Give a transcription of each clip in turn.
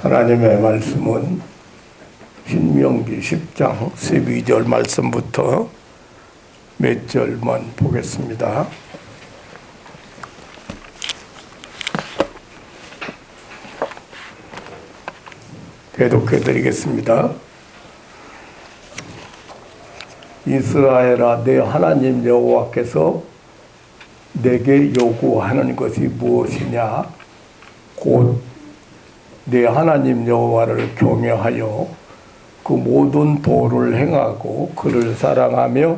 하나님의 말씀은 신명기 10장 12절 말씀부터 몇 절만 보겠습니다. 대독해 드리겠습니다. 이스라엘아, 내 하나님 여호와께서 내게 요구하는 것이 무엇이냐? 곧 내 하나님 여호와를 경외하여 그 모든 도를 행하고 그를 사랑하며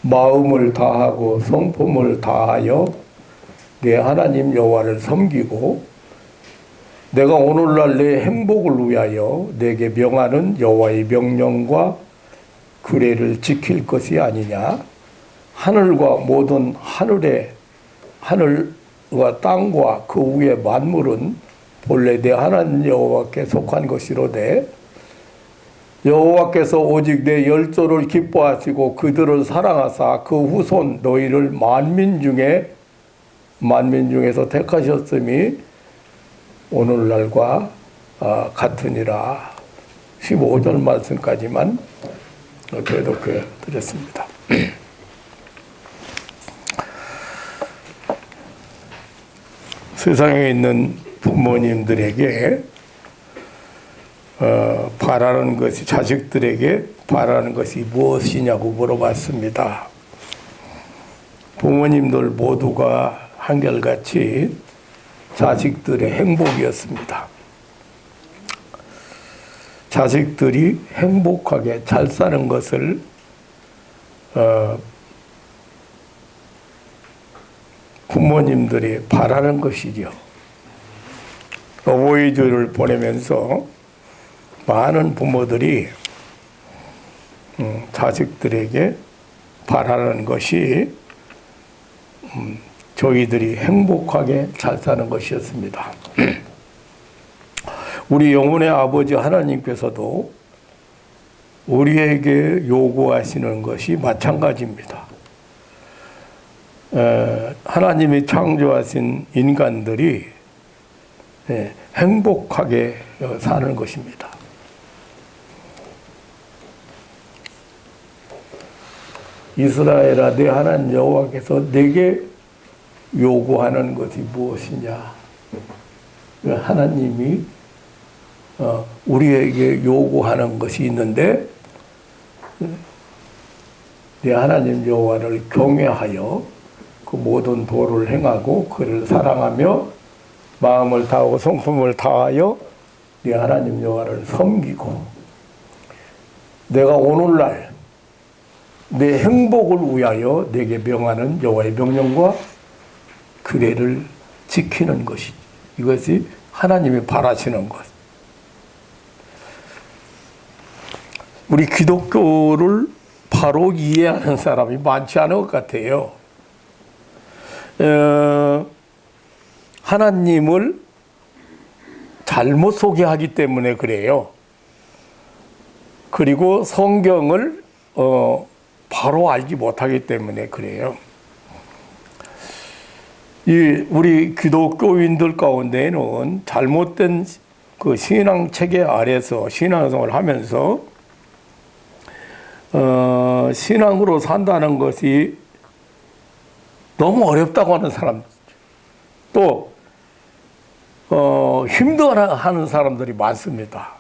마음을 다하고 성품을 다하여 내 하나님 여호와를 섬기고 내가 오늘날 내 행복을 위하여 내게 명하는 여호와의 명령과 규례를 지킬 것이 아니냐? 하늘과 모든 하늘과 땅과 그 위의 만물은 본래 내 하나님 여호와께 속한 것이로되 여호와께서 오직 내 열조를 기뻐하시고 그들을 사랑하사 그 후손 너희를 만민 중에서 택하셨음이 오늘날과 같으니라. 15절 말씀까지만 교독해 드렸습니다. 세상에 있는 부모님들에게 바라는 것이, 자식들에게 바라는 것이 무엇이냐고 물어봤습니다. 부모님들 모두가 한결같이 자식들의 행복이었습니다. 자식들이 행복하게 잘 사는 것을 부모님들이 바라는 것이죠. 어버이주를 보내면서 많은 부모들이 자식들에게 바라는 것이 저희들이 행복하게 잘 사는 것이었습니다. 우리 영혼의 아버지 하나님께서도 우리에게 요구하시는 것이 마찬가지입니다. 하나님이 창조하신 인간들이 행복하게 사는 것입니다. 이스라엘아, 내 하나님 여호와께서 내게 요구하는 것이 무엇이냐? 하나님이 우리에게 요구하는 것이 있는데 내 하나님 여호와를 경외하여 그 모든 도를 행하고 그를 사랑하며 마음을 다하고 성품을 다하여 네 하나님 여호와를 섬기고 내가 오늘날 내 행복을 위하여 내게 명하는 여호와의 명령과 규례를 지키는 것이, 이것이 하나님이 바라시는 것. 우리 기독교를 바로 이해하는 사람이 많지 않은 것 같아요. 하나님을 잘못 소개하기 때문에 그래요. 그리고 성경을 바로 알지 못하기 때문에 그래요. 우리 기독교인들 가운데에는 잘못된 그 신앙 체계 아래서 신앙생활을 하면서 신앙으로 산다는 것이 너무 어렵다고 하는 사람, 또 힘들어하는 사람들이 많습니다.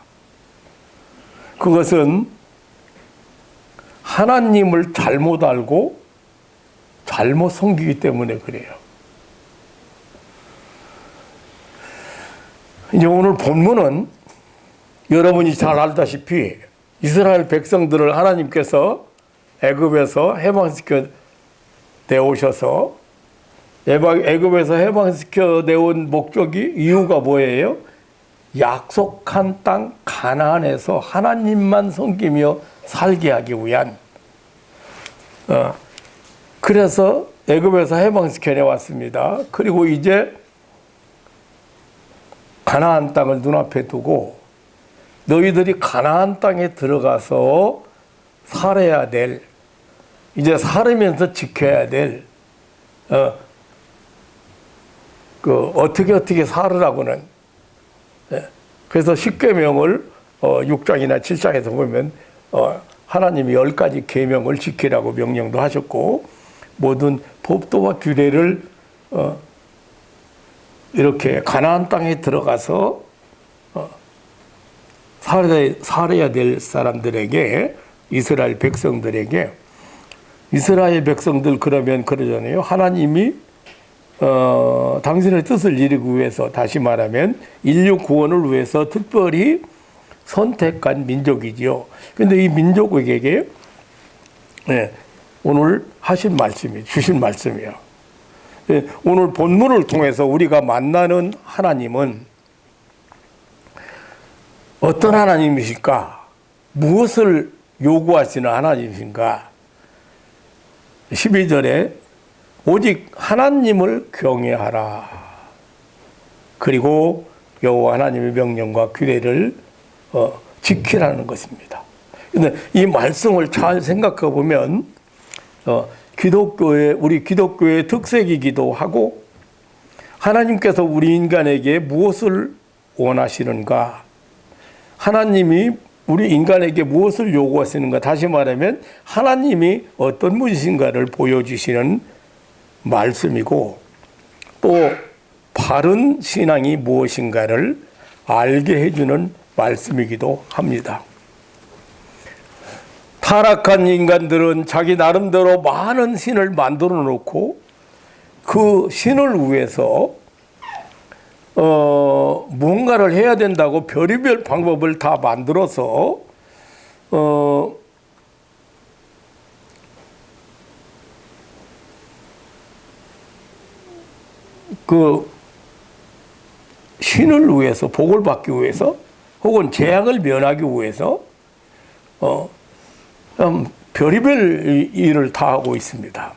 그것은 하나님을 잘못 알고 잘못 섬기기 때문에 그래요. 이제 오늘 본문은 여러분이 잘 알다시피 이스라엘 백성들을 하나님께서 애굽에서 해방시켜 내오셔서 애굽에서 해방시켜 내온 목적이, 이유가 뭐예요? 약속한 땅 가나안에서 하나님만 섬기며 살게 하기 위한, 그래서 애굽에서 해방시켜 내왔습니다. 그리고 이제 가나안 땅을 눈앞에 두고 너희들이 가나안 땅에 들어가서 살아야 될, 이제 살으면서 지켜야 될 어떻게 살으라고는 그래서 십계명을 6장이나 7장에서 보면 하나님이 10가지 계명을 지키라고 명령도 하셨고, 모든 법도와 규례를 이렇게 가나안 땅에 들어가서 살아야 될 사람들에게, 이스라엘 백성들에게, 이스라엘 백성들 그러면 그러잖아요. 하나님이 당신의 뜻을 이루기 위해서, 다시 말하면 인류 구원을 위해서 특별히 선택한 민족이지요. 그런데 이 민족에게 오늘 하신 말씀이, 주신 말씀이에요. 오늘 본문을 통해서 우리가 만나는 하나님은 어떤 하나님이실까? 무엇을 요구하시는 하나님이신가? 12절에 오직 하나님을 경외하라. 그리고 여호와 하나님의 명령과 규례를 지키라는 것입니다. 근데 이 말씀을 잘 생각해 보면 우리 기독교의 특색이기도 하고, 하나님께서 우리 인간에게 무엇을 원하시는가, 하나님이 우리 인간에게 무엇을 요구하시는가, 다시 말하면 하나님이 어떤 분이신가를 보여주시는 말씀이고, 또 바른 신앙이 무엇인가를 알게 해주는 말씀이기도 합니다. 타락한 인간들은 자기 나름대로 많은 신을 만들어 놓고 그 신을 위해서 뭔가를 해야 된다고 별의별 방법을 다 만들어서 그 신을 위해서, 복을 받기 위해서, 혹은 재앙을 면하기 위해서 별의별 일을 다 하고 있습니다.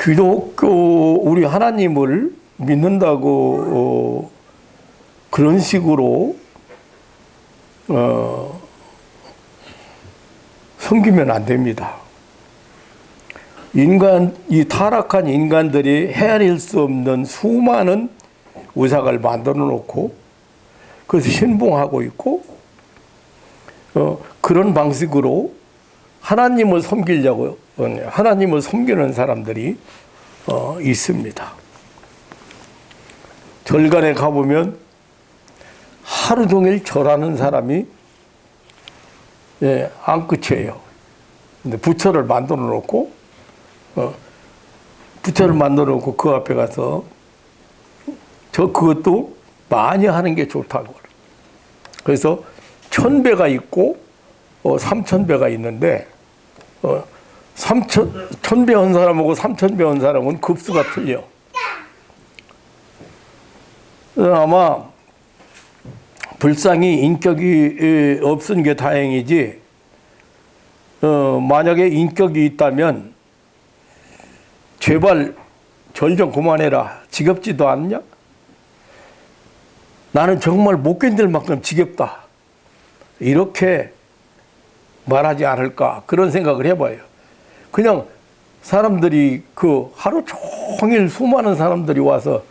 기독교, 우리 하나님을 믿는다고 그런 식으로 섬기면 안 됩니다. 이 타락한 인간들이 헤아릴 수 없는 수많은 의상을 만들어 놓고 그래서 신봉하고 있고, 그런 방식으로 하나님을 섬기려고, 하나님을 섬기는 사람들이 있습니다. 절간에 가보면 하루 종일 절하는 사람이 안 끝이에요. 근데 부처를 만들어 놓고, 그 앞에 가서 그것도 많이 하는 게 좋다고. 그래서 1000배가 있고 3000배가 있는데 1000배 한 사람하고 3000배 한 사람은 급수가 틀려. 아마 불쌍히 인격이 없은 게 다행이지, 만약에 인격이 있다면 제발 절 좀 그만해라. 지겹지도 않냐? 나는 정말 못 견딜 만큼 지겹다. 이렇게 말하지 않을까, 그런 생각을 해봐요. 그냥 사람들이 하루 종일 수많은 사람들이 와서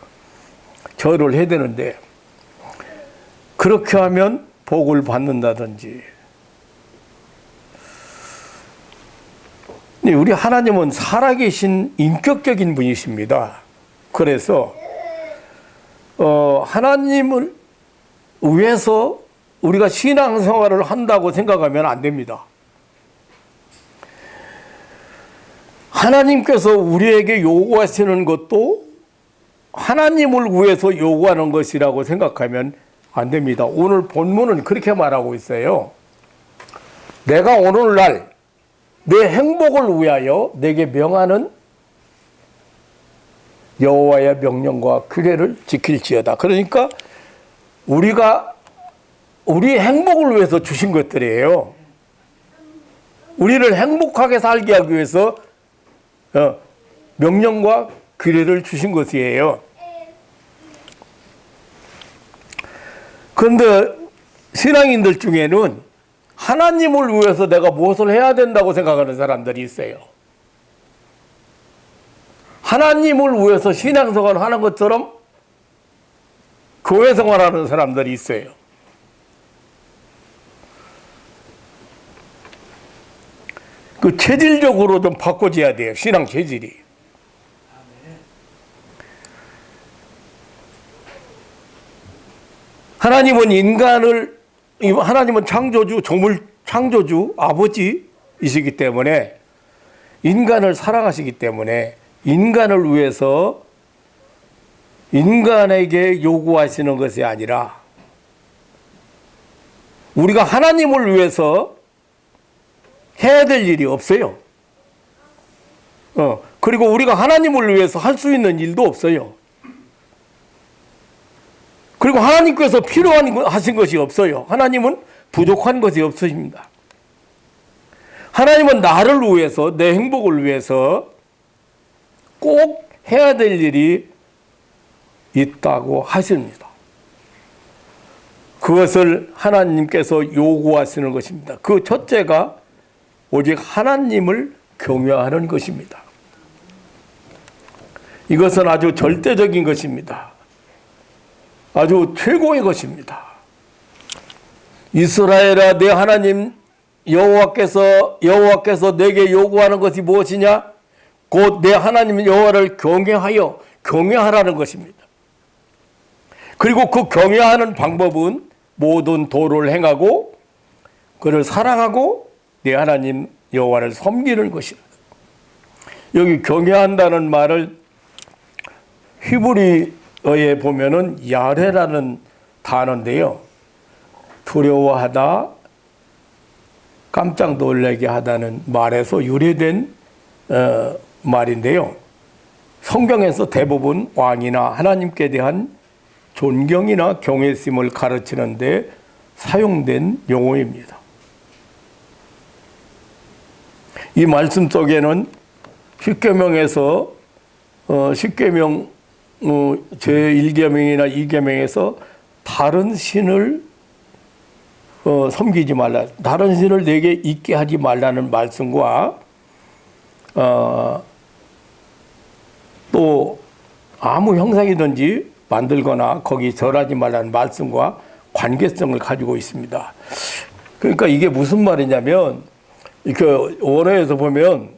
절을 해야 되는데, 그렇게 하면 복을 받는다든지. 우리 하나님은 살아계신 인격적인 분이십니다. 그래서 하나님을 위해서 우리가 신앙생활을 한다고 생각하면 안 됩니다. 하나님께서 우리에게 요구하시는 것도 하나님을 위해서 요구하는 것이라고 생각하면 안 됩니다. 오늘 본문은 그렇게 말하고 있어요. 내가 오늘날 내 행복을 위하여 내게 명하는 여호와의 명령과 규례를 지킬지어다. 그러니까 우리가 우리 행복을 위해서 주신 것들이에요. 우리를 행복하게 살게 하기 위해서 명령과 규례를 주신 것이에요. 그런데 신앙인들 중에는 하나님을 위해서 내가 무엇을 해야 된다고 생각하는 사람들이 있어요. 하나님을 위해서 신앙생활을 하는 것처럼 교회 생활하는 사람들이 있어요. 그 체질적으로 좀 바꿔줘야 돼요. 신앙 체질이. 하나님은 창조주, 창조주 아버지이시기 때문에 인간을 사랑하시기 때문에 인간을 위해서 인간에게 요구하시는 것이 아니라 우리가 하나님을 위해서 해야 될 일이 없어요. 그리고 우리가 하나님을 위해서 할 수 있는 일도 없어요. 그리고 하나님께서 하신 것이 없어요. 하나님은 부족한 것이 없으십니다. 하나님은 나를 위해서, 내 행복을 위해서 꼭 해야 될 일이 있다고 하십니다. 그것을 하나님께서 요구하시는 것입니다. 그 첫째가 오직 하나님을 경외하는 것입니다. 이것은 아주 절대적인 것입니다. 아주 최고의 것입니다. 이스라엘아, 내 하나님 여호와께서 내게 요구하는 것이 무엇이냐? 곧 내 하나님 여호와를 경외하라는 것입니다. 그리고 그 경외하는 방법은 모든 도를 행하고 그를 사랑하고 내 하나님 여호와를 섬기는 것이다. 여기 경외한다는 말을 히브리어에 보면은 야레라는 단어인데요. 두려워하다, 깜짝 놀라게 하다는 말에서 유래된 말인데요. 성경에서 대부분 왕이나 하나님께 대한 존경이나 경외심을 가르치는 데 사용된 용어입니다. 이 말씀 속에는 십계명에서 십계명 제1계명이나 2계명에서 다른 신을 섬기지 말라, 다른 신을 내게 있게 하지 말라는 말씀과 또 아무 형상이든지 만들거나 거기 절하지 말라는 말씀과 관계성을 가지고 있습니다. 그러니까 이게 무슨 말이냐면, 이렇게 원어에서 보면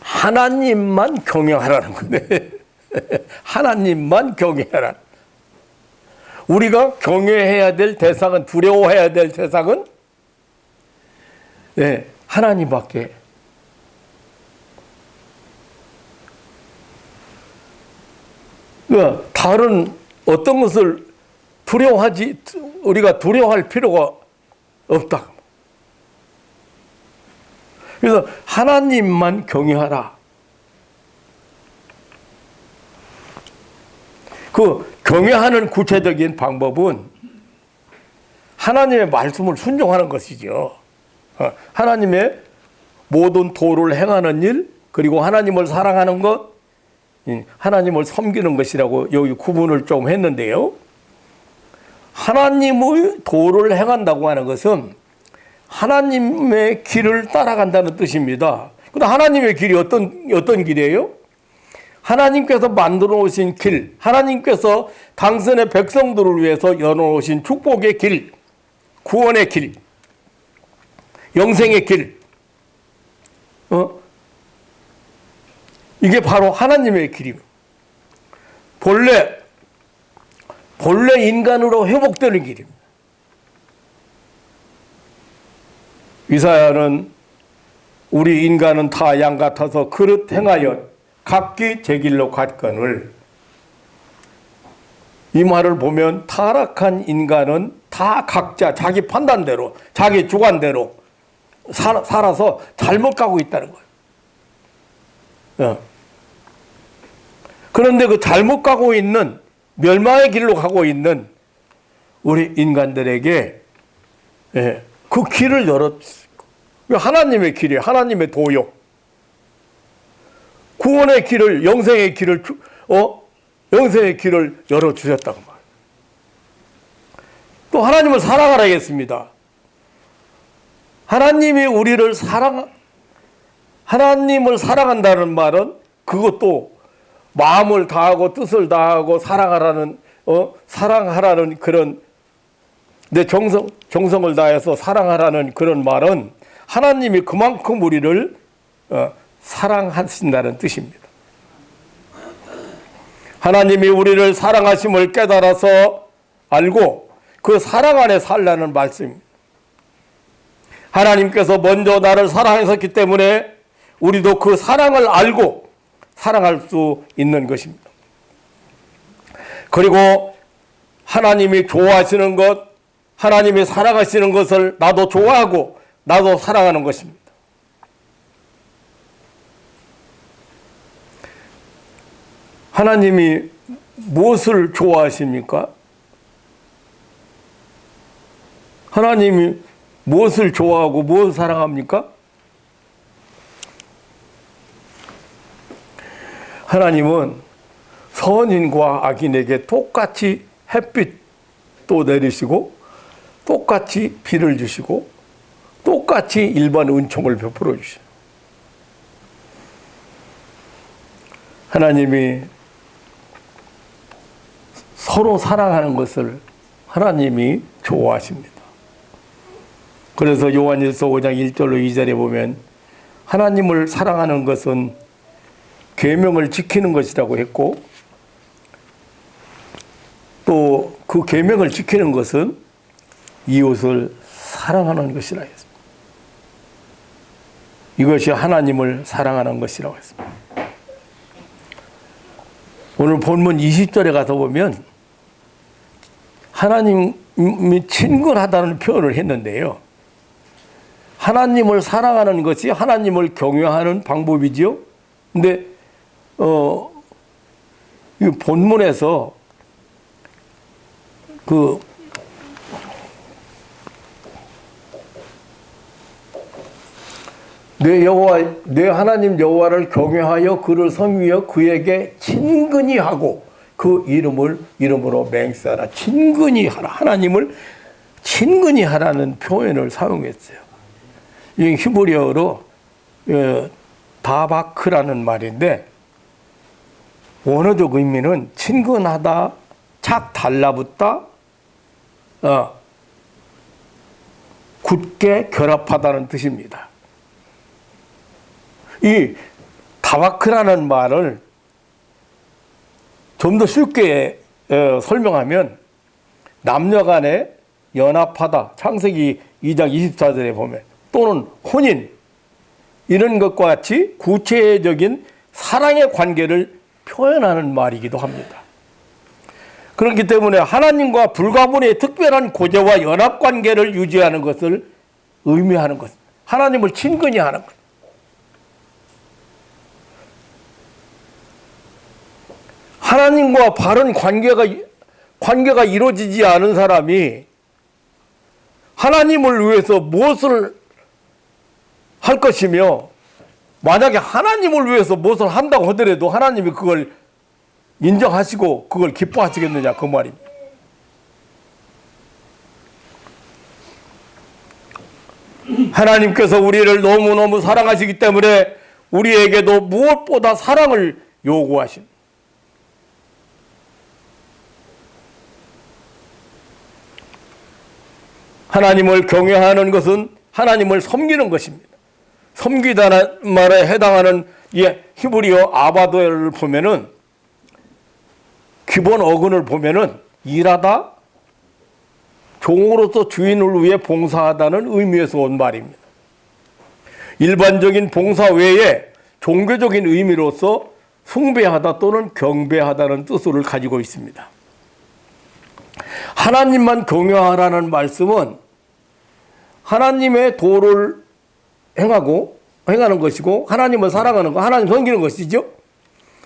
하나님만 경외하라는 건데 하나님만 경외하라. 우리가 경외해야 될 대상은, 두려워해야 될 대상은 하나님밖에. 그러니까 다른 어떤 것을 우리가 두려워할 필요가 없다. 그래서 하나님만 경외하라. 그 경외하는 구체적인 방법은 하나님의 말씀을 순종하는 것이죠. 하나님의 모든 도를 행하는 일, 그리고 하나님을 사랑하는 것, 하나님을 섬기는 것이라고 여기 구분을 좀 했는데요. 하나님의 도를 행한다고 하는 것은 하나님의 길을 따라간다는 뜻입니다. 근데 하나님의 길이 어떤 길이에요? 하나님께서 만들어 오신 길, 하나님께서 당신의 백성들을 위해서 열어놓으신 축복의 길, 구원의 길, 영생의 길, 이게 바로 하나님의 길입니다. 본래 인간으로 회복되는 길입니다. 이사야는 우리 인간은 다 양 같아서 그릇 행하여 각기 제 길로 갔거늘, 이 말을 보면 타락한 인간은 다 각자 자기 판단대로, 자기 주관대로 살아서 잘못 가고 있다는 거예요. 그런데 그 잘못 가고 있는, 멸망의 길로 가고 있는 우리 인간들에게 그 길을 하나님의 길이에요. 하나님의 도요. 구원의 길을, 영생의 길을 열어주셨다고 말해요. 또 하나님을 사랑하라 했습니다. 하나님이 우리를 하나님을 사랑한다는 말은 그것도 마음을 다하고 뜻을 다하고 사랑하라는 그런 내 정성을 다해서 사랑하라는 그런 말은 하나님이 그만큼 우리를 사랑하신다는 뜻입니다. 하나님이 우리를 사랑하심을 깨달아서 알고 그 사랑 안에 살라는 말씀입니다. 하나님께서 먼저 나를 사랑하셨기 때문에 우리도 그 사랑을 알고 사랑할 수 있는 것입니다. 그리고 하나님이 좋아하시는 것, 하나님이 사랑하시는 것을 나도 좋아하고 나도 사랑하는 것입니다. 하나님이 무엇을 좋아하십니까? 하나님이 무엇을 좋아하고 무엇을 사랑합니까? 하나님은 선인과 악인에게 똑같이 햇빛도 내리시고 똑같이 비를 주시고 똑같이 일반 은총을 베풀어 주셔요. 하나님이 서로 사랑하는 것을 하나님이 좋아하십니다. 그래서 요한일서 5장 1절로 2절에 보면 하나님을 사랑하는 것은 계명을 지키는 것이라고 했고 또 그 계명을 지키는 것은 이웃을 사랑하는 것이라 했습니다. 이것이 하나님을 사랑하는 것이라고 했습니다. 오늘 본문 20절에 가서 보면 하나님이 친근하다는 표현을 했는데요. 하나님을 사랑하는 것이 하나님을 경외하는 방법이지요. 근데 이 본문에서 내 하나님 여호와를 경외하여 그를 섬기며 그에게 친근히 하고 그 이름으로 맹세하라. 친근히 하라. 하나님을 친근히 하라는 표현을 사용했어요. 이 히브리어로 다바크라는 말인데 원어적 의미는 친근하다, 착 달라붙다, 굳게 결합하다는 뜻입니다. 이 다바크라는 말을 좀 더 쉽게 설명하면 남녀 간에 연합하다, 창세기 2장 24절에 보면 또는 혼인 이런 것과 같이 구체적인 사랑의 관계를 표현하는 말이기도 합니다. 그렇기 때문에 하나님과 불가분의 특별한 고제와 연합관계를 유지하는 것을 의미하는 것, 하나님을 친근히 하는 것. 하나님과 바른 관계가 이루어지지 않은 사람이 하나님을 위해서 무엇을 할 것이며 만약에 하나님을 위해서 무엇을 한다고 하더라도 하나님이 그걸 인정하시고 그걸 기뻐하시겠느냐 그 말입니다. 하나님께서 우리를 너무너무 사랑하시기 때문에 우리에게도 무엇보다 사랑을 요구하신 하나님을 경외하는 것은 하나님을 섬기는 것입니다. 섬기다는 말에 해당하는 이 히브리어 아바도를 보면은 기본 어근을 보면은 일하다, 종으로서 주인을 위해 봉사하다는 의미에서 온 말입니다. 일반적인 봉사 외에 종교적인 의미로서 숭배하다 또는 경배하다는 뜻을 가지고 있습니다. 하나님만 경외하라는 말씀은 하나님의 도를 행하는 것이고 하나님을 사랑하는 것, 하나님 섬기는 것이죠.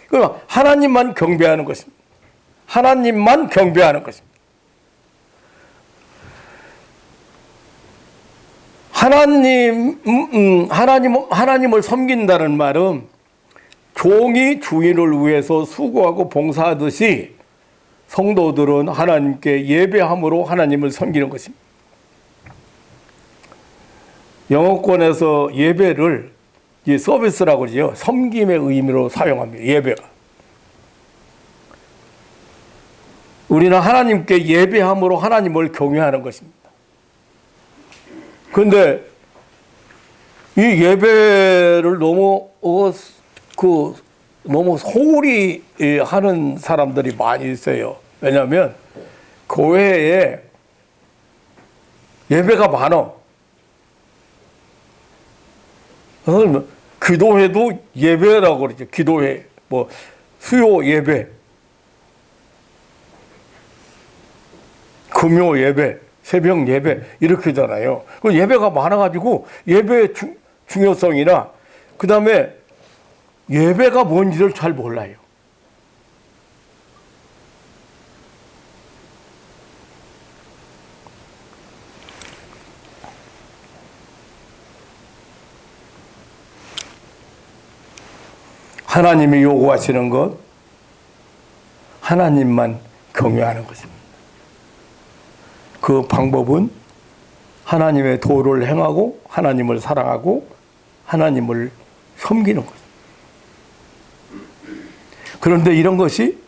그러나 하나님만 경배하는 것입니다. 하나님만 경배하는 것입니다. 하나님을 섬긴다는 말은 종이 주인을 위해서 수고하고 봉사하듯이 성도들은 하나님께 예배함으로 하나님을 섬기는 것입니다. 영어권에서 예배를 이 서비스라고 그러죠. 섬김의 의미로 사용합니다. 예배가. 우리는 하나님께 예배함으로 하나님을 경외하는 것입니다. 그런데 이 예배를 너무 너무 소홀히 하는 사람들이 많이 있어요. 왜냐하면 교회에 예배가 많아. 기도회도 예배라고 그러죠. 기도회, 뭐 수요 예배, 금요 예배, 새벽 예배 이렇게잖아요. 그 예배가 많아가지고 예배의 중요성이나 그 다음에 예배가 뭔지를 잘 몰라요. 하나님이 요구하시는 것, 하나님만 경외하는 것입니다. 그 방법은 하나님의 도를 행하고 하나님을 사랑하고 하나님을 섬기는 것. 그런데 이런 것이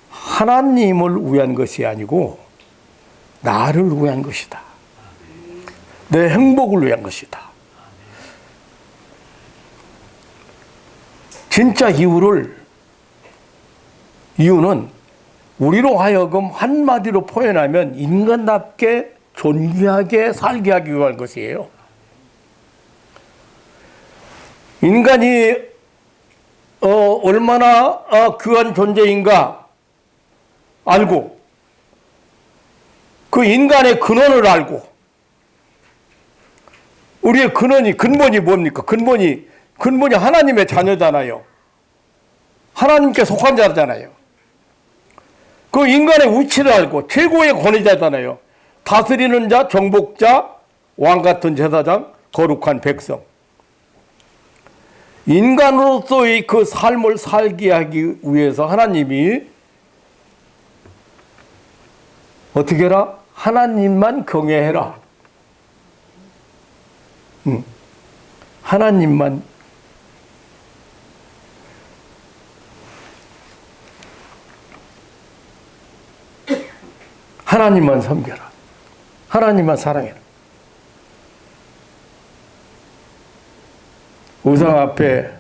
하나님을 위한 것이 아니고 나를 위한 것이다. 내 행복을 위한 것이다. 진짜 이유는 우리로 하여금 한마디로 표현하면 인간답게 존귀하게 살게 하기 위한 것이에요. 인간이 얼마나 귀한 존재인가 알고 그 인간의 근원을 알고 우리의 근본이 뭡니까? 근본이 하나님의 자녀잖아요. 하나님께 속한 자잖아요. 그 인간의 위치를 알고 최고의 권위자잖아요. 다스리는 자, 정복자, 왕 같은 제사장, 거룩한 백성. 인간으로서의 그 삶을 살게 하기 위해서 하나님이 어떻게 해라? 하나님만 경외해라. 하나님만 섬겨라. 하나님만 사랑해라. 우상 앞에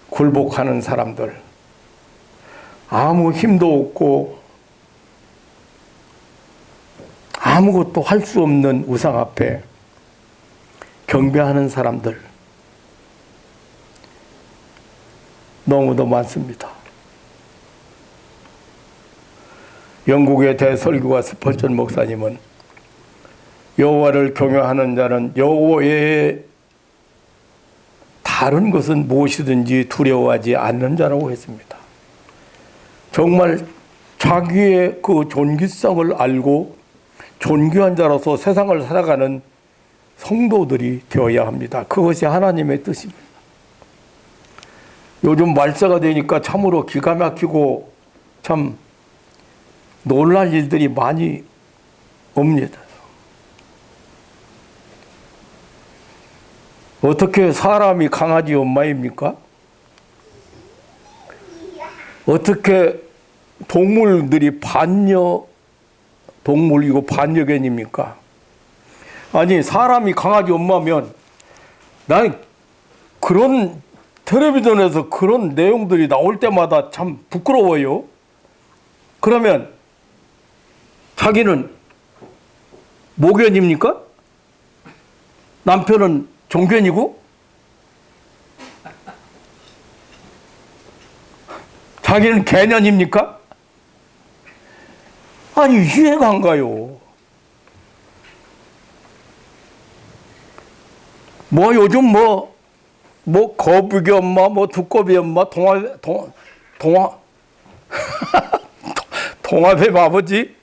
굴복하는 사람들, 아무 힘도 없고 아무것도 할 수 없는 우상 앞에 경배하는 사람들 너무도 많습니다. 영국의 대설교가 스펄전 목사님은 여호와를 경외하는 자는 여호와 외에 다른 것은 무엇이든지 두려워하지 않는 자라고 했습니다. 정말 자기의 그 존귀성을 알고 존귀한 자로서 세상을 살아가는 성도들이 되어야 합니다. 그것이 하나님의 뜻입니다. 요즘 말세가 되니까 참으로 기가 막히고 참 놀랄 일들이 많이 옵니다. 어떻게 사람이 강아지 엄마입니까? 어떻게 동물들이 동물이고 반려견입니까? 아니 사람이 강아지 엄마면 난 그런 텔레비전에서 그런 내용들이 나올 때마다 참 부끄러워요. 그러면 자기는 모견입니까? 남편은 종견이고? 자기는 개년입니까? 아니 이해가 안 가요. 뭐 요즘 뭐 거북이 엄마, 뭐 두꺼비 엄마, 동화뱀 아버지?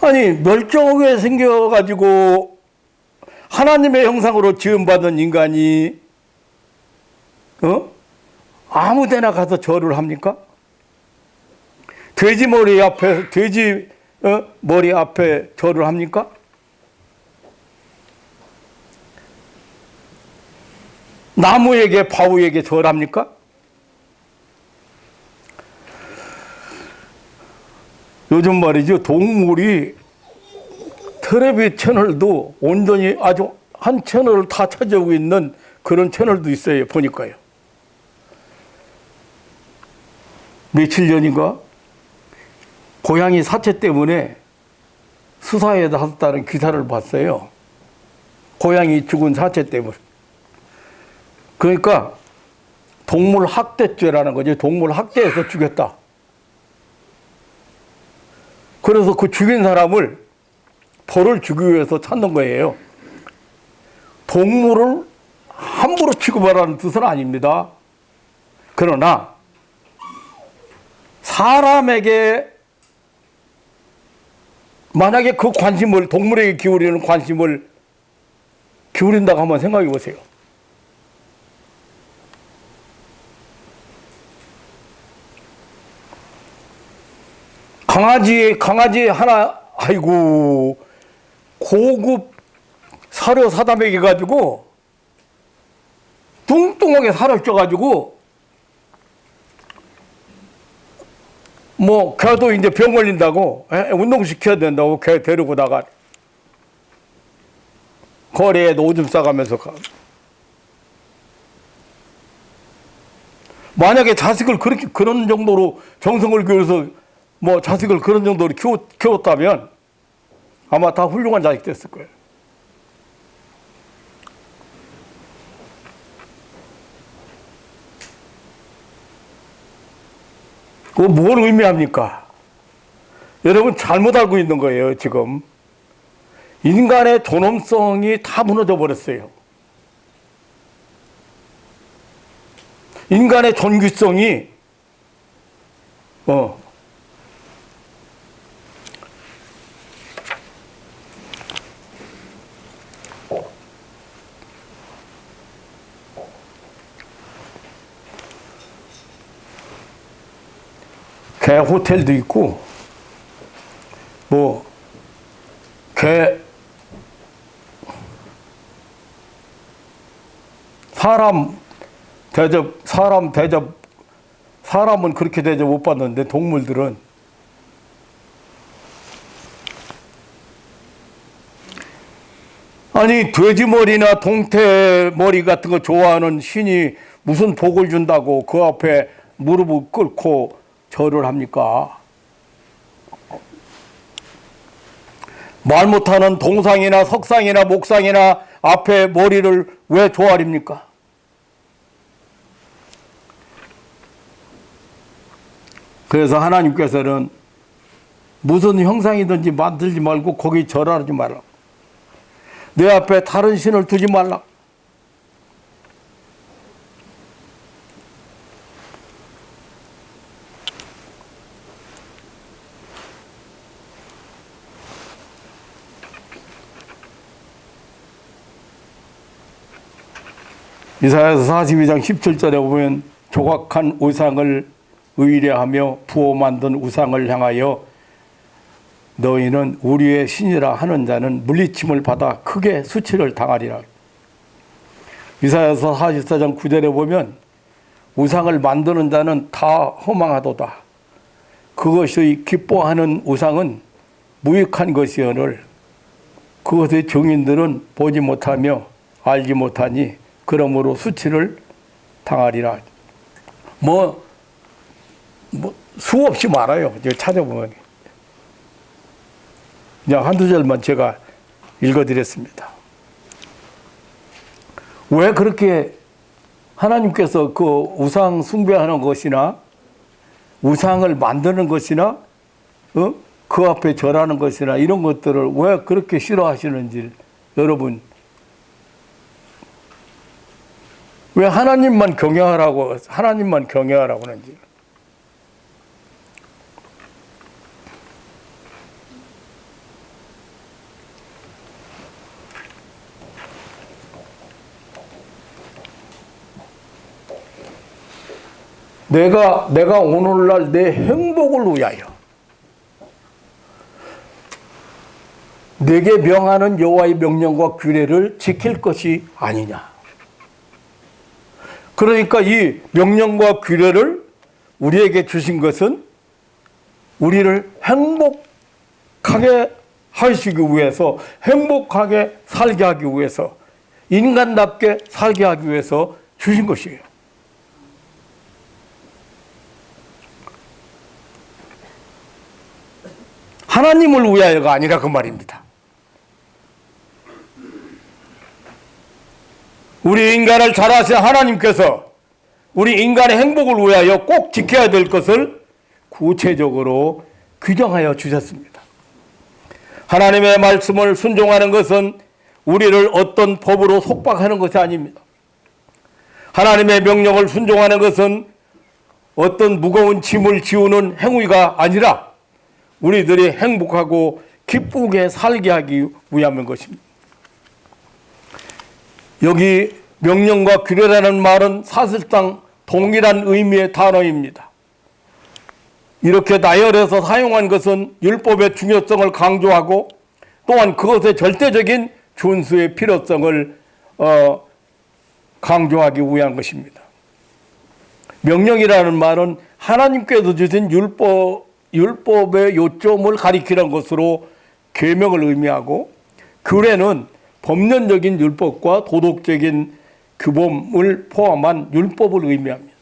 아니 멸종하게 생겨가지고 하나님의 형상으로 지음받은 인간이 아무데나 가서 절을 합니까? 돼지 머리 앞에 절을 합니까? 나무에게 바위에게 절합니까? 요즘 말이죠. 동물이 텔레비 채널도 온전히 아주 한 채널을 다 차지하고 있는 그런 채널도 있어요. 보니까요. 며칠 전인가 고양이 사체 때문에 수사에 나섰다는 기사를 봤어요. 고양이 죽은 사체 때문에. 그러니까 동물 학대죄라는 거죠. 동물 학대해서 죽였다. 그래서 그 죽인 사람을 벌을 주기 위해서 찾는 거예요. 동물을 함부로 취급하라는 뜻은 아닙니다. 그러나 사람에게 만약에 그 관심을 동물에게 기울이는 관심을 기울인다고 한번 생각해 보세요. 강아지 하나, 아이고, 고급 사료 사다 먹여가지고, 뚱뚱하게 살을 쪄가지고, 걔도 이제 병 걸린다고, 운동시켜야 된다고, 걔 데리고 나가. 거리에도 오줌 싸가면서 가. 만약에 자식을 그런 정도로 정성을 기울여서 자식을 그런 정도로 키웠다면 아마 다 훌륭한 자식 됐을 거예요. 그거 뭘 의미합니까? 여러분 잘못 알고 있는 거예요, 지금. 인간의 존엄성이 다 무너져 버렸어요. 인간의 존귀성이, 개 호텔도 있고, 개, 사람은 그렇게 대접 못 받는데, 동물들은. 아니, 돼지머리나 동태머리 같은 거 좋아하는 신이 무슨 복을 준다고 그 앞에 무릎을 꿇고 절을 합니까? 말 못하는 동상이나 석상이나 목상이나 앞에 머리를 왜 조아립니까? 그래서 하나님께서는 무슨 형상이든지 만들지 말고 거기 절하지 말라. 내 앞에 다른 신을 두지 말라. 이사야서 42장 17절에 보면 조각한 우상을 의뢰하며 부어 만든 우상을 향하여 너희는 우리의 신이라 하는 자는 물리침을 받아 크게 수치를 당하리라. 이사야서 44장 9절에 보면 우상을 만드는 자는 다 허망하도다. 그것이 기뻐하는 우상은 무익한 것이오늘 그것의 증인들은 보지 못하며 알지 못하니 그러므로 수치를 당하리라. 수없이 많아요. 찾아보면. 그냥 한두 절만 제가 읽어드렸습니다. 왜 그렇게 하나님께서 그 우상 숭배하는 것이나 우상을 만드는 것이나 그 앞에 절하는 것이나 이런 것들을 왜 그렇게 싫어하시는지 여러분 왜 하나님만 경외하라고 하는지. 내가 오늘날 내 행복을 위하여 내게 명하는 여호와의 명령과 규례를 지킬 것이 아니냐. 그러니까 이 명령과 규례를 우리에게 주신 것은 우리를 행복하게 하시기 위해서, 행복하게 살게 하기 위해서, 인간답게 살게 하기 위해서 주신 것이에요. 하나님을 위하여가 아니라 그 말입니다. 우리 인간을 잘하신 하나님께서 우리 인간의 행복을 위하여 꼭 지켜야 될 것을 구체적으로 규정하여 주셨습니다. 하나님의 말씀을 순종하는 것은 우리를 어떤 법으로 속박하는 것이 아닙니다. 하나님의 명령을 순종하는 것은 어떤 무거운 짐을 지우는 행위가 아니라 우리들이 행복하고 기쁘게 살게 하기 위함인 것입니다. 여기 명령과 규례라는 말은 사실상 동일한 의미의 단어입니다. 이렇게 나열해서 사용한 것은 율법의 중요성을 강조하고 또한 그것의 절대적인 준수의 필요성을 강조하기 위한 것입니다. 명령이라는 말은 하나님께서 주신 율법의 요점을 가리키는 것으로 계명을 의미하고, 규례는 법령적인 율법과 도덕적인 규범을 포함한 율법을 의미합니다.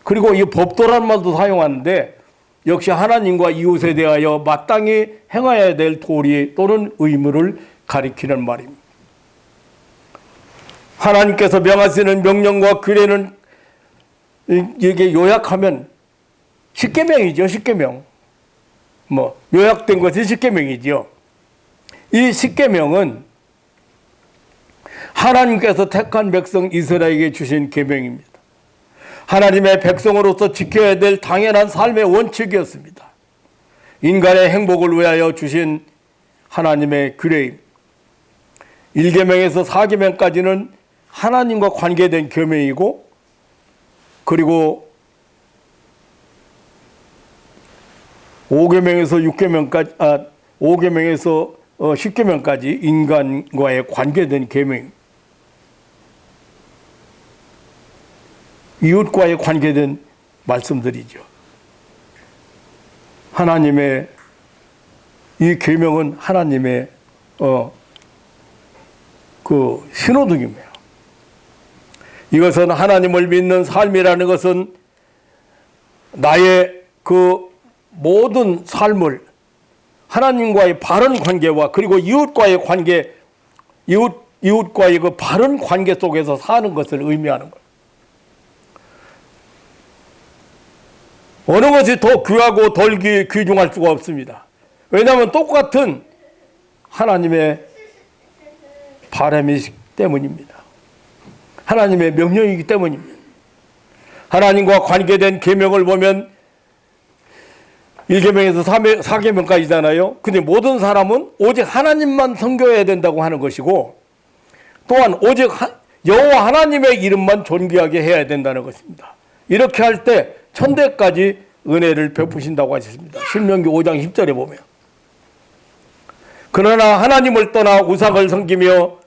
그리고 이 법도라는 말도 사용하는데 역시 하나님과 이웃에 대하여 마땅히 행해야 될 도리 또는 의무를 가리키는 말입니다. 하나님께서 명하시는 명령과 규례는 이게 요약하면 십계명이죠. 십계명. 요약된 것이 십계명이죠. 이 십계명은 하나님께서 택한 백성 이스라엘에게 주신 계명입니다. 하나님의 백성으로서 지켜야 될 당연한 삶의 원칙이었습니다. 인간의 행복을 위하여 주신 하나님의 규례입니다. 1계명에서 4계명까지는 하나님과 관계된 계명이고, 그리고 5계명에서 10계명까지 인간과의 관계된 계명입니다. 이웃과의 관계된 말씀들이죠. 하나님의 이 계명은 하나님의 그 신호등입니다. 이것은 하나님을 믿는 삶이라는 것은 나의 그 모든 삶을 하나님과의 바른 관계와 그리고 이웃과의 관계, 이웃과의 그 바른 관계 속에서 사는 것을 의미하는 거예요. 어느 것이 더 귀하고 덜 귀중할 수가 없습니다. 왜냐하면 똑같은 하나님의 바람이기 때문입니다. 하나님의 명령이기 때문입니다. 하나님과 관계된 계명을 보면 1계명에서 4계명까지잖아요. 근데 모든 사람은 오직 하나님만 섬겨야 된다고 하는 것이고, 또한 오직 여호와 하나님의 이름만 존귀하게 해야 된다는 것입니다. 이렇게 할 때 천대까지 은혜를 베푸신다고 하셨습니다. 신명기 5장 10절에 보면. 그러나 하나님을 떠나 우상을 섬기면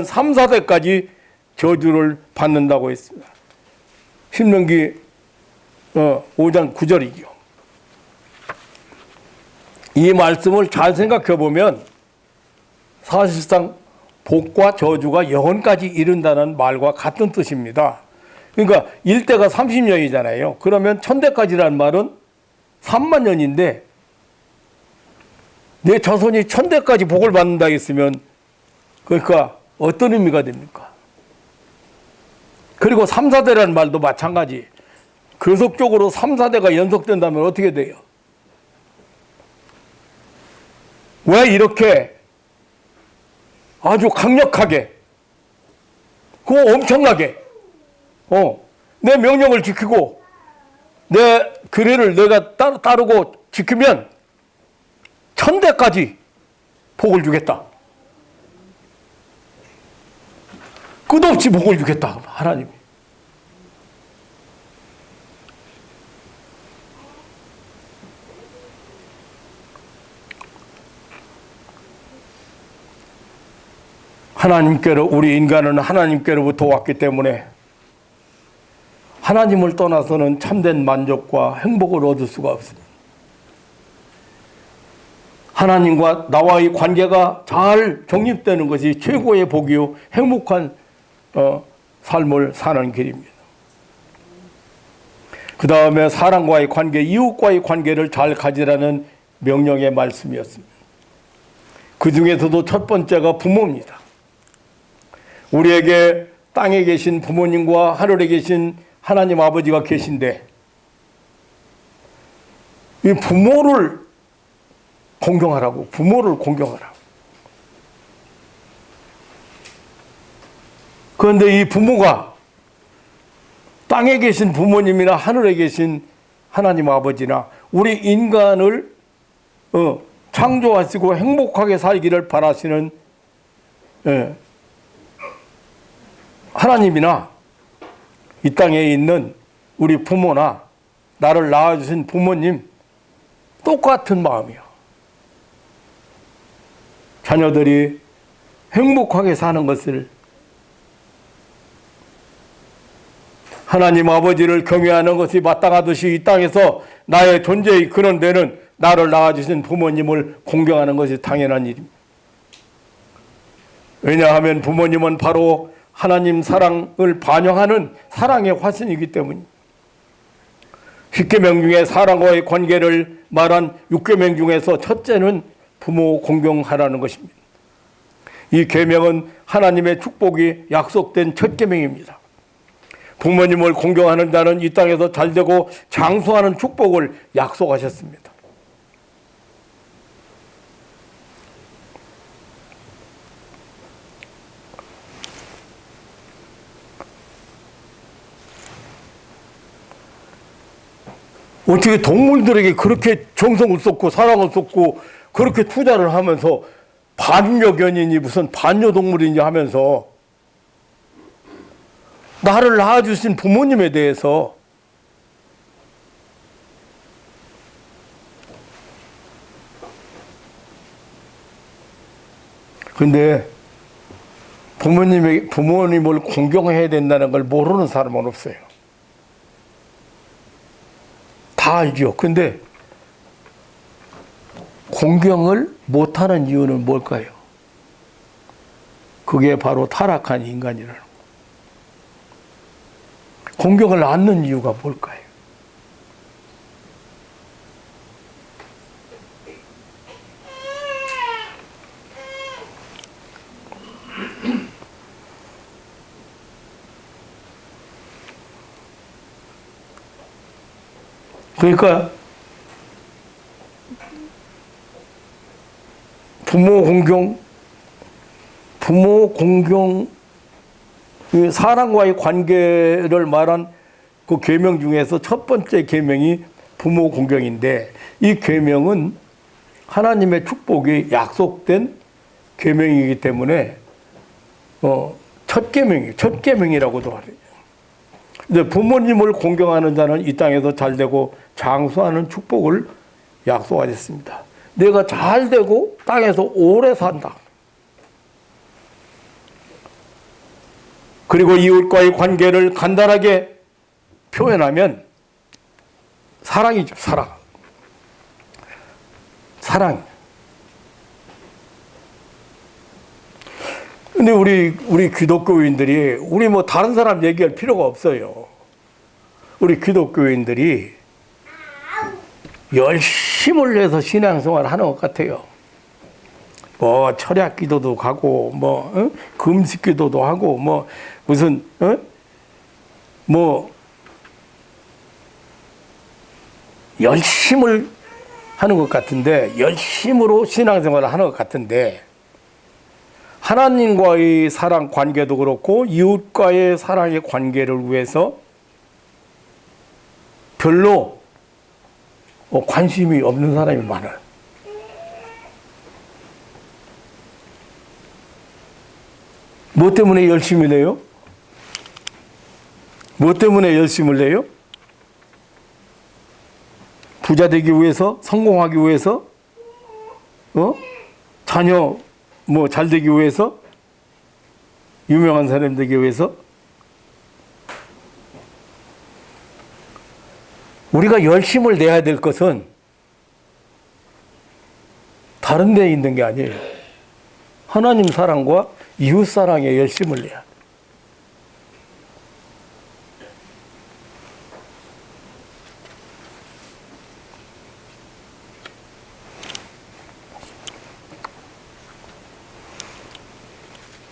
3, 4대까지 저주를 받는다고 했습니다. 신명기 5장 9절이죠. 이 말씀을 잘 생각해 보면 사실상 복과 저주가 영원까지 이른다는 말과 같은 뜻입니다. 그러니까 일대가 30년이잖아요. 그러면 천대까지라는 말은 3만 년인데 내 자손이 천대까지 복을 받는다 했으면 그러니까 어떤 의미가 됩니까? 그리고 3, 4대라는 말도 마찬가지. 계속적으로 3, 4대가 연속된다면 어떻게 돼요? 왜 이렇게 아주 강력하게, 그 엄청나게 내 명령을 지키고 내 규례를 내가 따르고 지키면 천대까지 복을 주겠다. 끝없이 복을 주겠다. 하나님이. 우리 인간은 하나님께로부터 왔기 때문에 하나님을 떠나서는 참된 만족과 행복을 얻을 수가 없습니다. 하나님과 나와의 관계가 잘 정립되는 것이 최고의 복이요 행복한 삶을 사는 길입니다. 그 다음에 사람과의 관계, 이웃과의 관계를 잘 가지라는 명령의 말씀이었습니다. 그 중에서도 첫 번째가 부모입니다. 우리에게 땅에 계신 부모님과 하늘에 계신 하나님 아버지가 계신데 이 부모를 공경하라고, 부모를 공경하라고. 그런데 이 부모가 땅에 계신 부모님이나 하늘에 계신 하나님 아버지나 우리 인간을 창조하시고 행복하게 살기를 바라시는 하나님이나 이 땅에 있는 우리 부모나 나를 낳아주신 부모님 똑같은 마음이야. 자녀들이 행복하게 사는 것을, 하나님 아버지를 경외하는 것이 마땅하듯이 이 땅에서 나의 존재의 근원되는 나를 낳아주신 부모님을 공경하는 것이 당연한 일입니다. 왜냐하면 부모님은 바로 하나님 사랑을 반영하는 사랑의 화신이기 때문입니다. 10계명 중에 사랑과의 관계를 말한 6계명 중에서 첫째는 부모 공경하라는 것입니다. 이 계명은 하나님의 축복이 약속된 첫 계명입니다. 부모님을 공경하는 자는 이 땅에서 잘되고 장수하는 축복을 약속하셨습니다. 어떻게 동물들에게 그렇게 정성을 쏟고 사랑을 쏟고 그렇게 투자를 하면서 반려견이니 무슨 반려동물이니 하면서 나를 낳아주신 부모님에 대해서 근데 부모님을 공경해야 된다는 걸 모르는 사람은 없어요. 다 알죠. 근데 공경을 못하는 이유는 뭘까요? 그게 바로 타락한 인간이라는 거. 공경을 않는 이유가 뭘까요? 그러니까 부모 공경, 사람과의 관계를 말한 그 계명 중에서 첫 번째 계명이 부모 공경인데, 이 계명은 하나님의 축복이 약속된 계명이기 때문에 첫 계명이라고도 하죠. 근데 부모님을 공경하는 자는 이 땅에서 잘되고 장수하는 축복을 약속하셨습니다. 내가 잘되고 땅에서 오래 산다. 그리고 이웃과의 관계를 간단하게 표현하면 사랑이죠, 사랑. 사랑. 근데 우리 기독교인들이, 우리 뭐 다른 사람 얘기할 필요가 없어요. 우리 기독교인들이 열심을 내서 신앙생활을 하는 것 같아요. 뭐 철야 기도도 가고, 뭐 금식 기도도 하고, 뭐 무슨 뭐 열심을 하는 것 같은데, 열심으로 신앙생활을 하는 것 같은데, 하나님과의 사랑 관계도 그렇고 이웃과의 사랑의 관계를 위해서 별로 관심이 없는 사람이 많아요. 뭐 때문에 열심히 내요? 뭐 때문에 열심을 내요? 부자 되기 위해서? 성공하기 위해서? 자녀 뭐 잘 되기 위해서? 유명한 사람 되기 위해서 우리가 열심을 내야 될 것은 다른 데에 있는 게 아니에요. 하나님 사랑과 이웃 사랑에 열심을 내야 돼.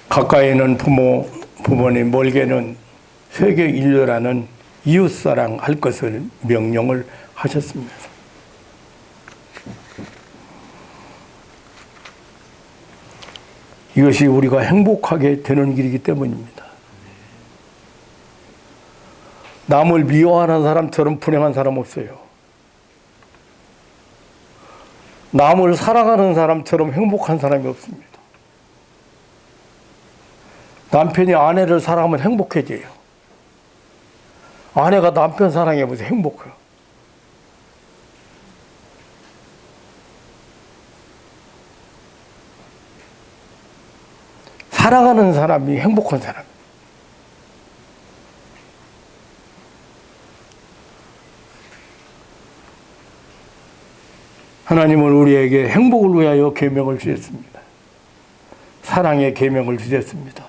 가까이는 부모님, 멀게는 세계 인류라는 이웃사랑 할 것을 명령을 하셨습니다. 이것이 우리가 행복하게 되는 길이기 때문입니다. 남을 미워하는 사람처럼 불행한 사람 없어요. 남을 사랑하는 사람처럼 행복한 사람이 없습니다. 남편이 아내를 사랑하면 행복해져요. 아내가 남편 사랑해보세요. 행복해요. 사랑하는 사람이 행복한 사람. 하나님은 우리에게 행복을 위하여 계명을 주셨습니다. 사랑의 계명을 주셨습니다.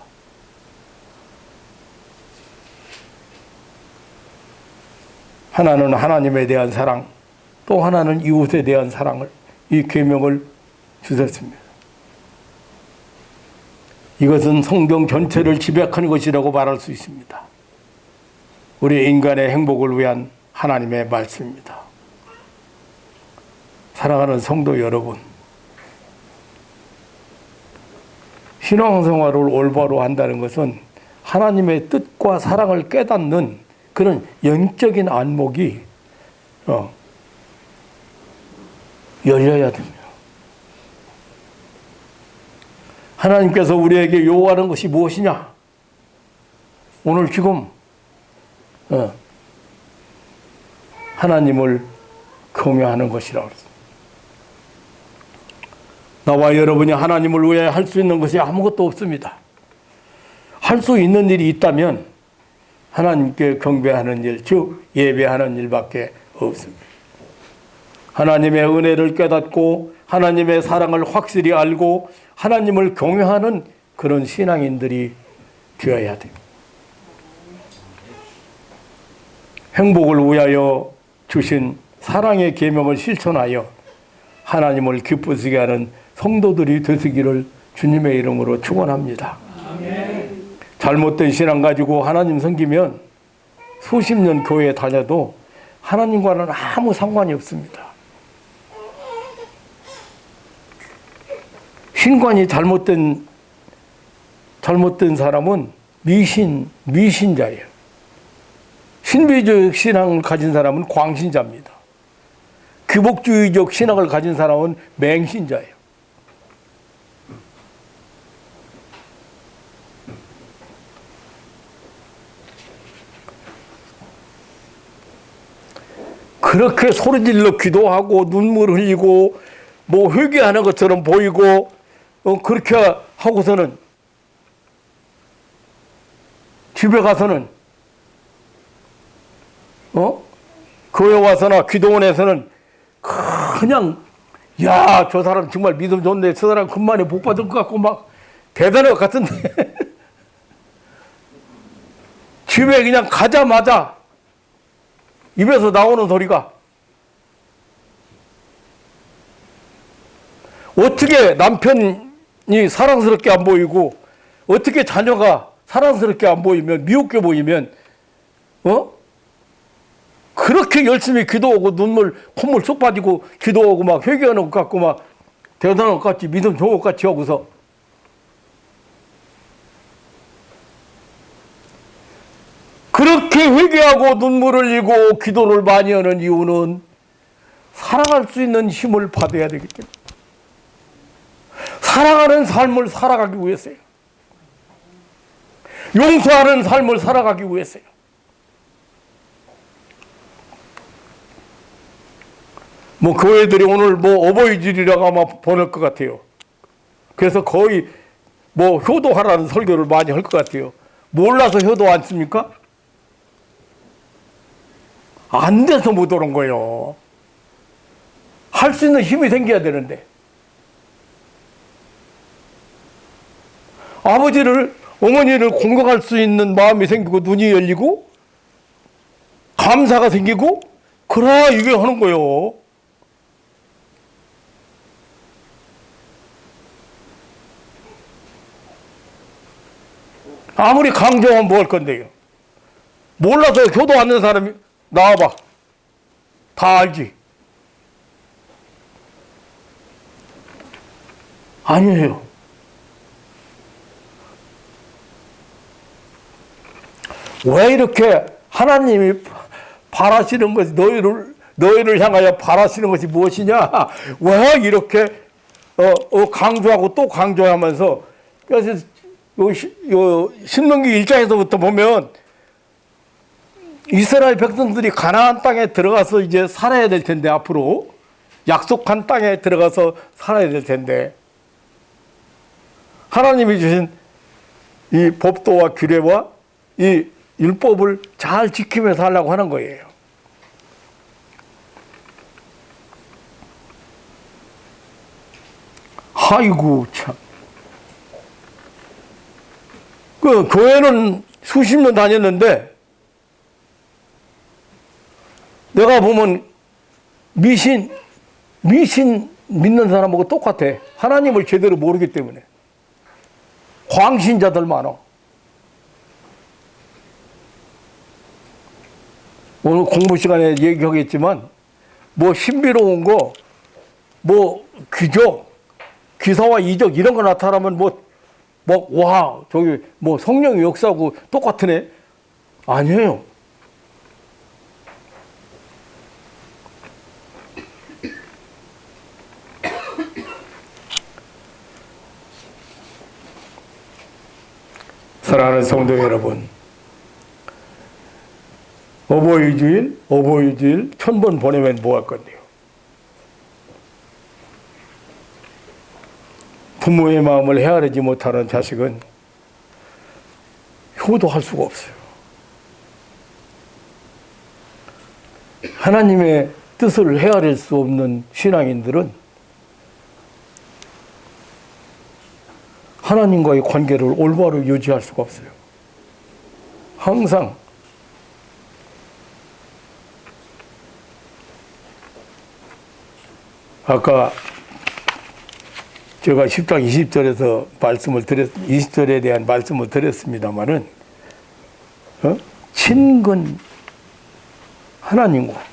하나는 하나님에 대한 사랑, 또 하나는 이웃에 대한 사랑을, 이 계명을 주셨습니다. 이것은 성경 전체를 지배하는 것이라고 말할 수 있습니다. 우리 인간의 행복을 위한 하나님의 말씀입니다. 사랑하는 성도 여러분, 신앙생활을 올바로 한다는 것은 하나님의 뜻과 사랑을 깨닫는 그런 영적인 안목이 열려야 됩니다. 하나님께서 우리에게 요구하는 것이 무엇이냐? 오늘 지금 하나님을 경외하는 것이라고 그랬습니다. 나와 여러분이 하나님을 위해 할 수 있는 것이 아무것도 없습니다. 할 수 있는 일이 있다면 하나님께 경배하는 일, 즉 예배하는 일밖에 없습니다. 하나님의 은혜를 깨닫고 하나님의 사랑을 확실히 알고 하나님을 경외하는 그런 신앙인들이 되어야 됩니다. 행복을 위하여 주신 사랑의 계명을 실천하여 하나님을 기쁘시게 하는 성도들이 되시기를 주님의 이름으로 축원합니다. 잘못된 신앙 가지고 하나님 섬기면 수십 년 교회에 다녀도 하나님과는 아무 상관이 없습니다. 신관이 잘못된 사람은 미신자예요. 신비주의 신앙을 가진 사람은 광신자입니다. 규복주의적 신앙을 가진 사람은 맹신자예요. 그렇게 소리질러 기도하고 눈물 흘리고 뭐 회개하는 것처럼 보이고 그렇게 하고서는 집에 가서는 교회 와서나 기도원에서는 그냥 야, 저 사람 정말 믿음 좋네, 저 사람 금만에 복 받을 것 같고 막 대단할 것 같은데 집에 그냥 가자마자 입에서 나오는 소리가 어떻게 남편이 사랑스럽게 안 보이고 어떻게 자녀가 사랑스럽게 안 보이면 미흡게 보이면 그렇게 열심히 기도하고 콧물 쏙 빠지고 기도하고 막 회개하는 것 같고 막 대단한 것 같이 믿음 좋은 것 같이 하고서 그렇게 회개하고 눈물을 흘리고 기도를 많이 하는 이유는 사랑할 수 있는 힘을 받아야 되기 때문에 사랑하는 삶을 살아가기 위해서요. 용서하는 삶을 살아가기 위해서요. 뭐 교회들이 오늘 뭐 어버이질이라고 아마 보낼 것 같아요. 그래서 거의 뭐 효도하라는 설교를 많이 할 것 같아요. 몰라서 효도 안 씁니까? 안 돼서 못 오는 거예요. 할 수 있는 힘이 생겨야 되는데. 아버지를, 어머니를 공경할 수 있는 마음이 생기고 눈이 열리고 감사가 생기고 그래야 이게 하는 거예요. 아무리 강조하면 뭐 할 건데요. 몰라서 효도 안 하는 사람이 나와봐. 다 알지. 아니에요. 왜 이렇게 하나님이 바라시는 것이 너희를 향하여 바라시는 것이 무엇이냐? 왜 이렇게 강조하고 또 강조하면서 그래서 요 신명기 1장에서부터 보면 이스라엘 백성들이 가나안 땅에 들어가서 이제 살아야 될 텐데 앞으로 약속한 땅에 들어가서 살아야 될 텐데 하나님이 주신 이 법도와 규례와 이 율법을 잘 지키면서 하려고 하는 거예요. 아이고 참. 그 교회는 수십 년 다녔는데 내가 보면 미신 믿는 사람하고 똑같아. 하나님을 제대로 모르기 때문에. 광신자들 많아. 오늘 공부 시간에 얘기하겠지만 뭐 신비로운 거, 뭐 귀족, 기사와 이적 이런 거 나타나면 와 저기 뭐 성령의 역사하고 똑같으네. 아니에요. 사랑하는 성도 여러분, 어버이주일 1000번 보내면 뭐 할 건데요? 부모의 마음을 헤아리지 못하는 자식은 효도할 수가 없어요. 하나님의 뜻을 헤아릴 수 없는 신앙인들은 하나님과의 관계를 올바로 유지할 수가 없어요. 항상 아까 제가 10장 20절에서 20절에 대한 말씀을 드렸습니다만은 친근 하나님과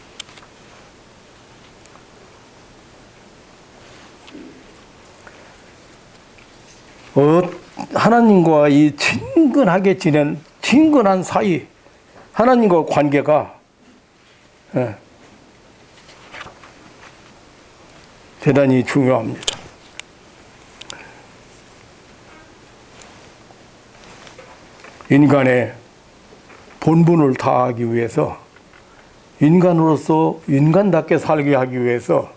하나님과 이 친근하게 지낸 친근한 사이, 하나님과 관계가 대단히 중요합니다. 인간의 본분을 다하기 위해서, 인간으로서 인간답게 살게 하기 위해서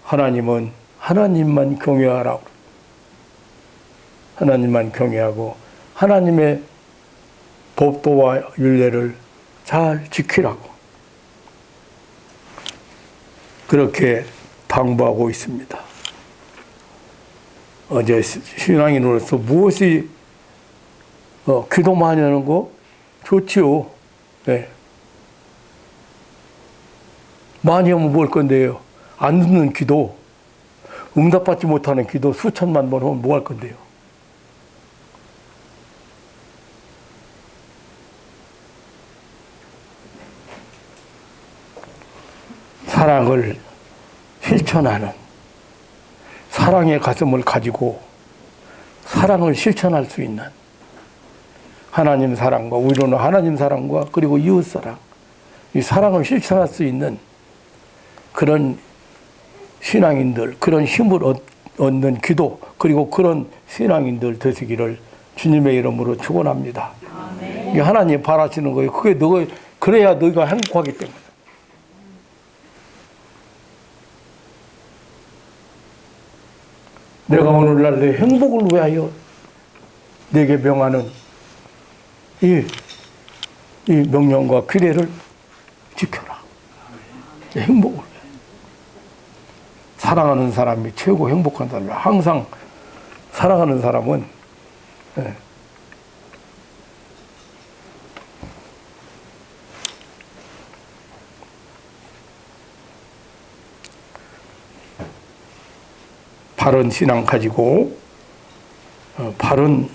하나님은 하나님만 경외하라고, 하나님만 경외하고 하나님의 법도와 율례를 잘 지키라고 그렇게 당부하고 있습니다. 어제 신앙인으로서 무엇이 기도 많이 하는 거 좋지요. 네. 많이 하면 뭘 건데요? 안 듣는 기도, 응답받지 못하는 기도 수천만 번 하면 뭐 할 건데요? 사랑을 실천하는, 사랑의 가슴을 가지고 사랑을 실천할 수 있는 하나님 사랑과, 우리로는 하나님 사랑과 그리고 이웃 사랑, 이 사랑을 실천할 수 있는 그런 신앙인들, 그런 힘을 얻는 기도, 그리고 그런 신앙인들 되시기를 주님의 이름으로 축원합니다. 이게 하나님 바라시는 거예요. 그래야 너희가 행복하기 때문에. 내가 오늘날 내 행복을 위하여 내게 명하는 이 명령과 규례를 지켜라. 행복을 위해. 사랑하는 사람이 최고 행복한 사람이야. 항상 사랑하는 사람은 바른 신앙 가지고 바른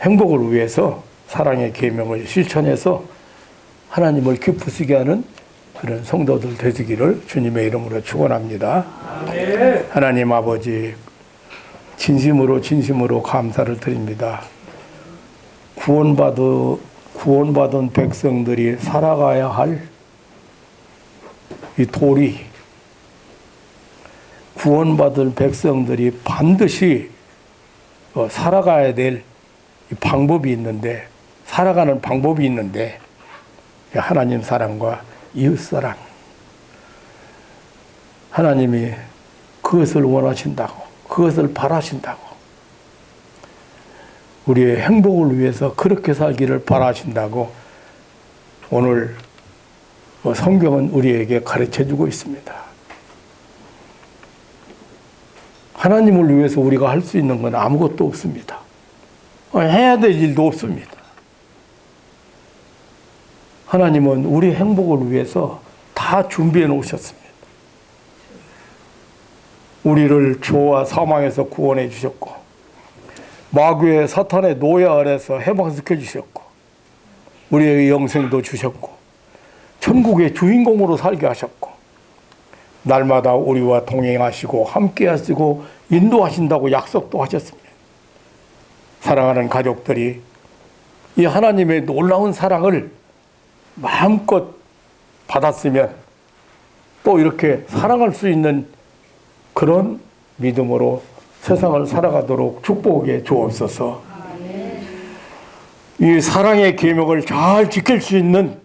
행복을 위해서 사랑의 계명을 실천해서 하나님을 기쁘시게 하는 그런 성도들 되시기를 주님의 이름으로 축원합니다. 하나님 아버지, 진심으로 감사를 드립니다. 구원받은 백성들이 살아가야 할 이 도리, 구원받을 백성들이 반드시 살아가야 될 방법이 있는데, 살아가는 방법이 있는데, 하나님 사랑과 이웃 사랑. 하나님이 그것을 원하신다고, 그것을 바라신다고, 우리의 행복을 위해서 그렇게 살기를 바라신다고 오늘 성경은 우리에게 가르쳐주고 있습니다. 하나님을 위해서 우리가 할 수 있는 건 아무것도 없습니다. 해야 될 일도 없습니다. 하나님은 우리 행복을 위해서 다 준비해 놓으셨습니다. 우리를 죄와 사망에서 구원해 주셨고, 마귀의 사탄의 노예 아래서 해방시켜 주셨고, 우리의 영생도 주셨고, 천국의 주인공으로 살게 하셨고, 날마다 우리와 동행하시고 함께 하시고 인도하신다고 약속도 하셨습니다. 사랑하는 가족들이 이 하나님의 놀라운 사랑을 마음껏 받았으면 또 이렇게 사랑할 수 있는 그런 믿음으로 세상을 살아가도록 축복해 주옵소서. 이 사랑의 계명을 잘 지킬 수 있는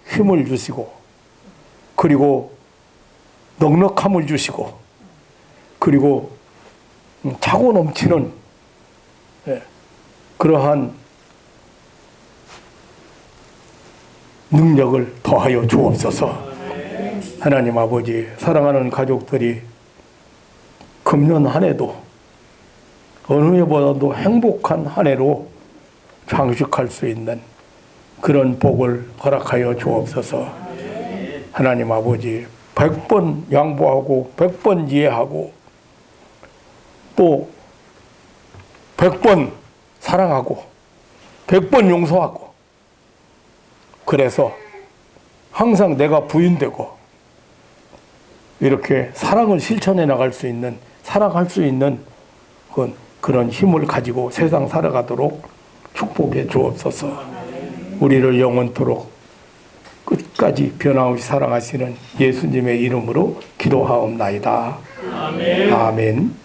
힘을 주시고, 그리고 넉넉함을 주시고, 그리고 차고 넘치는 그러한 능력을 더하여 주옵소서. 하나님 아버지, 사랑하는 가족들이 금년 한 해도 어느 해보다도 행복한 한 해로 장식할 수 있는 그런 복을 허락하여 주옵소서. 하나님 아버지, 100번 양보하고 100번 이해하고 또 100번 사랑하고 100번 용서하고, 그래서 항상 내가 부인되고 이렇게 사랑을 실천해 나갈 수 있는, 사랑할 수 있는 그런 힘을 가지고 세상 살아가도록 축복해 주옵소서. 우리를 영원토록 끝까지 변함없이 사랑하시는 예수님의 이름으로 기도하옵나이다. 아멘. 아멘.